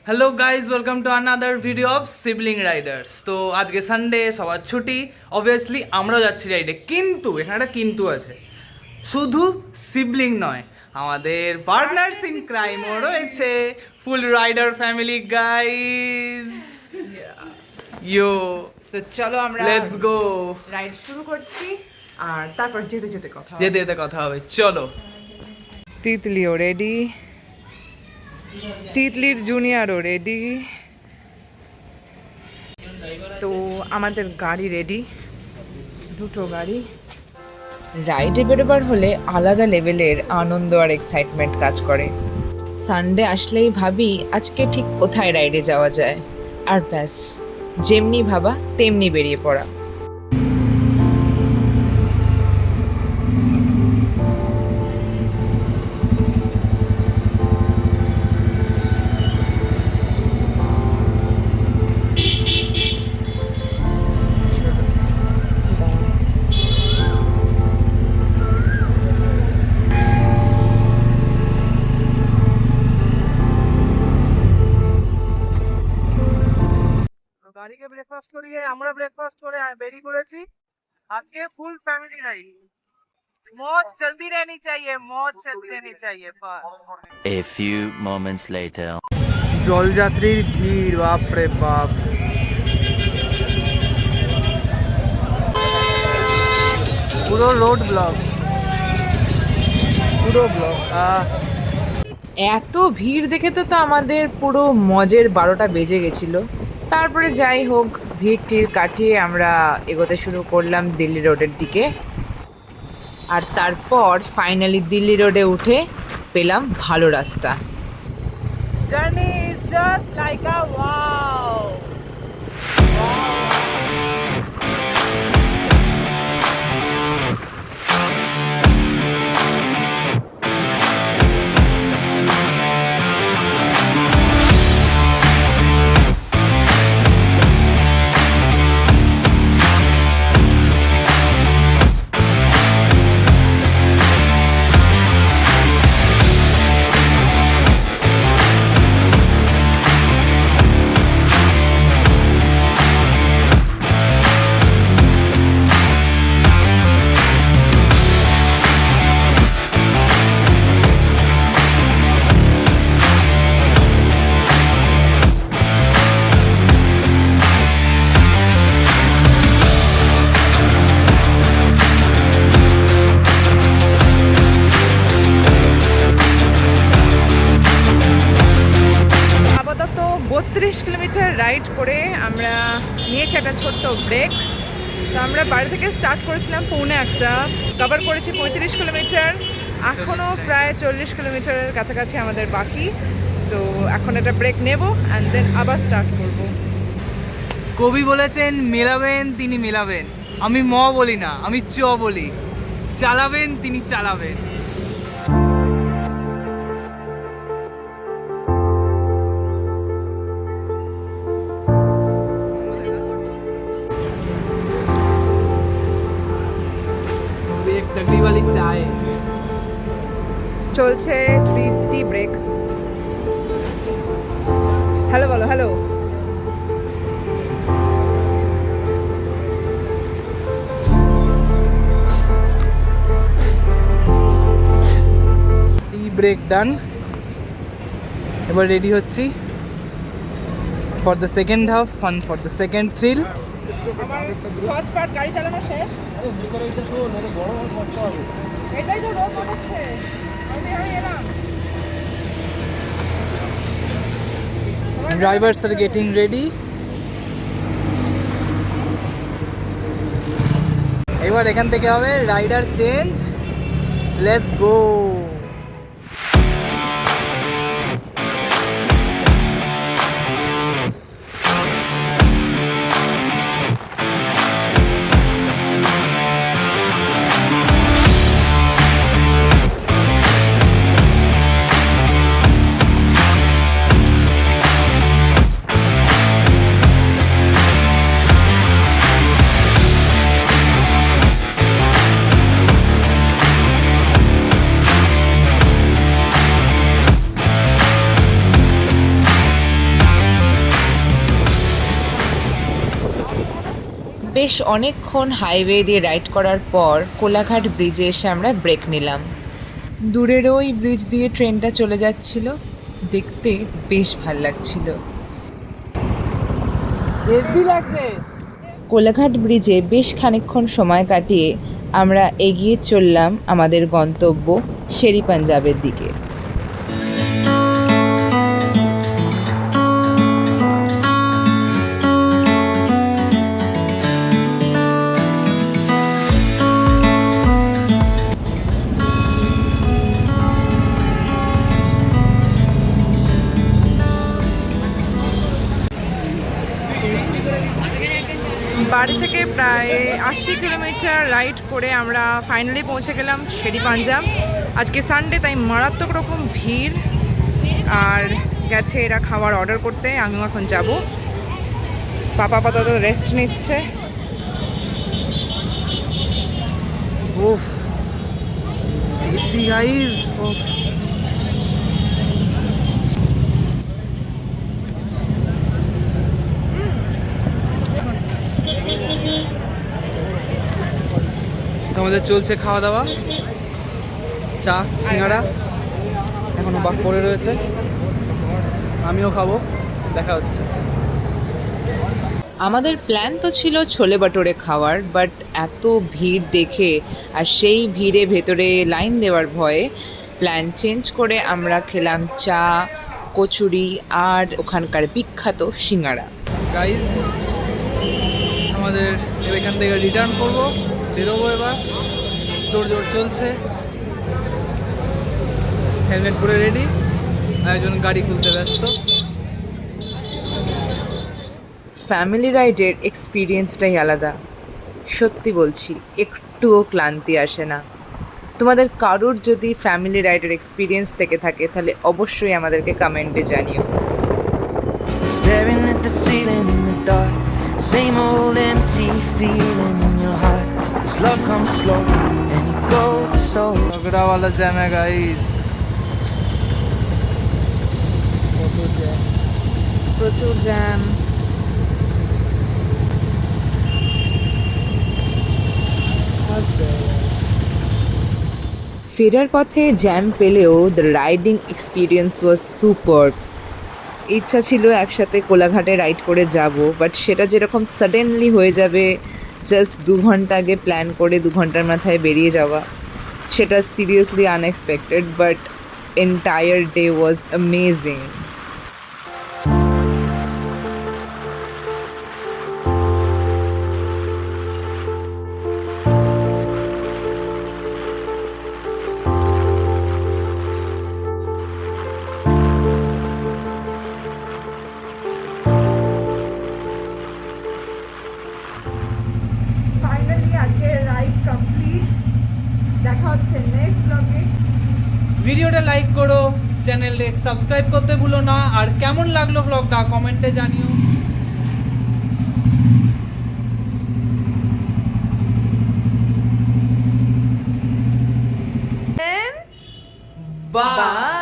Hello guys, welcome to another video of sibling Riders. তো আজকে Sunday, সবার ছুটি, অবভিয়াসলি আমরাও যাচ্ছি রাইডে। কিন্তু এখানে একটা কিন্তু আছে, শুধু সিবলিং নয়, আমাদের পার্টনার্স ইন ক্রাইমও রয়েছে। ফুল রাইডার ফ্যামিলি গাইজ, ইয়ো, তো চলো আমরা লেটস গো। রাইড শুরু করছি আর তারপর যেতে যেতে কথা যেতে যেতে কথা হবে, চলো। তিতলিও রেডি, তিতলির জুনিয়রও রেডি। তো আমাদের গাড়ি রেডি, দুটো গাড়ি। রাইডে বেরোবার হলে আলাদা লেভেলের আনন্দ আর এক্সাইটমেন্ট কাজ করে। সানডে আসলেই ভাবি আজকে ঠিক কোথায় রাইডে যাওয়া যায়, আর ব্যাস যেমনি ভাবা তেমনি বেরিয়ে পড়া। গাড়িকে ব্রেকফাস্ট করিয়ে আমরা ব্রেকফাস্ট করে বেরিয়ে পড়েছি। আজকে ফুল ফ্যামিলি রাইড। मौज चलती रहनी चाहिए, मौज चलती रहनी चाहिए बस। A few moments later. জলযাত্রীর ভিড়, বাপ রে বাপ। পুরো রোড ব্লক, পুরো ব্লক। এত ভিড় দেখে তো আমাদের পুরো মজের 12টা বেজে গেছিল। তারপরে যাই হোক, ভিড় টিড় কাটিয়ে আমরা এগোতে শুরু করলাম দিল্লি রোডের দিকে। আর তারপর ফাইনালি দিল্লি রোডে উঠে পেলাম ভালো রাস্তা। Journey is just like a wow. আপাতত 32 কিলোমিটার রাইড করে আমরা নিয়েছি একটা ছোট্ট ব্রেক। তো আমরা বাড়ি থেকে স্টার্ট করেছিলাম 1:45, কভার করেছি 35 কিলোমিটার। এখনও প্রায় 40 কিলোমিটারের কাছাকাছি আমাদের বাকি। তো এখন একটা ব্রেক নেব অ্যান্ড দেন আবার স্টার্ট করব। কবি বলেছেন, মেলাবেন তিনি মেলাবেন। আমি ম বলি না, আমি চ বলি। চালাবেন তিনি চালাবেন। एक तगड़ी वाली चाय। চলছে টি ব্রেক। হ্যালো বলো, হ্যালো। টি ব্রেক ডান। এবার রেডি হচ্ছি for the second half, fun for the second thrill. আমার ফার্স্ট পার্ট গাড়ি চালানো শেষ। এটাই তো রোদ ওঠে, আমি এলাম। Drivers are getting ready. এবার এখান থেকে হবে রাইডার চেঞ্জ। Let's go. বেশ অনেকক্ষণ হাইওয়ে দিয়ে রাইড করার পর কোলাঘাট ব্রিজে এসে আমরা ব্রেক নিলাম। দূরের ওই ব্রিজ দিয়ে ট্রেনটা চলে যাচ্ছিল, দেখতে বেশ ভাল লাগছিল। কোলাঘাট ব্রিজে বেশ খানিকক্ষণ সময় কাটিয়ে আমরা এগিয়ে চললাম আমাদের গন্তব্য শেরি পাঞ্জাবের দিকে। বাড়ি থেকে প্রায় 80 কিলোমিটার রাইড করে আমরা ফাইনালি পৌঁছে গেলাম শেরি পাঞ্জাব। আজকে সানডে, তাই মারাত্মক রকম ভিড়। আর গেছে এরা খাবার অর্ডার করতে, আমিও এখন যাব। পাপা আপাতত রেস্ট নিচ্ছে। উফ, টেস্টি গাইস। উফ, আমাদের চলছে খাওয়া দাওয়া, চা সিঙ্গাড়া এখনো বাক পড়ে রয়েছে, আমিও খাবো, দেখা হচ্ছে। আমাদের প্ল্যান তো ছিল ছোলে বাটোরে খাওয়ার, বাট এত ভিড় দেখে আর সেই ভিড়ে ভেতরে লাইন দেওয়ার ভয়ে প্ল্যান চেঞ্জ করে আমরা খেলাম চা, কচুরি আর ওখানকার বিখ্যাত সিঙ্গাড়া। গাইস, আমাদের এখান থেকে রিটার্ন করবো, বেরোবো এবার। তোড়জোড় চলছে, হেলমেট পরে রেডি, একজন গাড়ি খুলতে ব্যস্ত। ফ্যামিলি রাইডের এক্সপিরিয়েন্সটাই আলাদা, সত্যি বলছি, একটুও ক্লান্তি আসে না। তোমাদের কারোর যদি ফ্যামিলি রাইডের এক্সপিরিয়েন্স থেকে থাকে তাহলে অবশ্যই আমাদেরকে কমেন্টে জানিও। Staring at the ceiling in the dark, same old empty feeling in your heart. This love comes slow and it goes so. झगड़ा वाला जैम है गाइस, প্রচুর জ্যাম। ফেরার পথে জ্যাম পেলেও the riding experience was super. ইচ্ছা ছিল একসাথে কোলাঘাটে রাইড করে যাব, বাট সেটা যেরকম সাডেনলি হয়ে যাবে, জাস্ট 2 ঘন্টা আগে প্ল্যান করে 2 ঘন্টার মাথায় বেরিয়ে যাওয়া, সেটা seriously unexpected, but entire day was amazing. Finally আজকের রাইড কমপ্লিট। দেখা হচ্ছে নেক্সট ব্লগে। ভিডিওটা লাইক করো, চ্যানেলে সাবস্ক্রাইব করতে ভুলো না, আর কেমন লাগলো ব্লগটা কমেন্টে জানিও। বাই।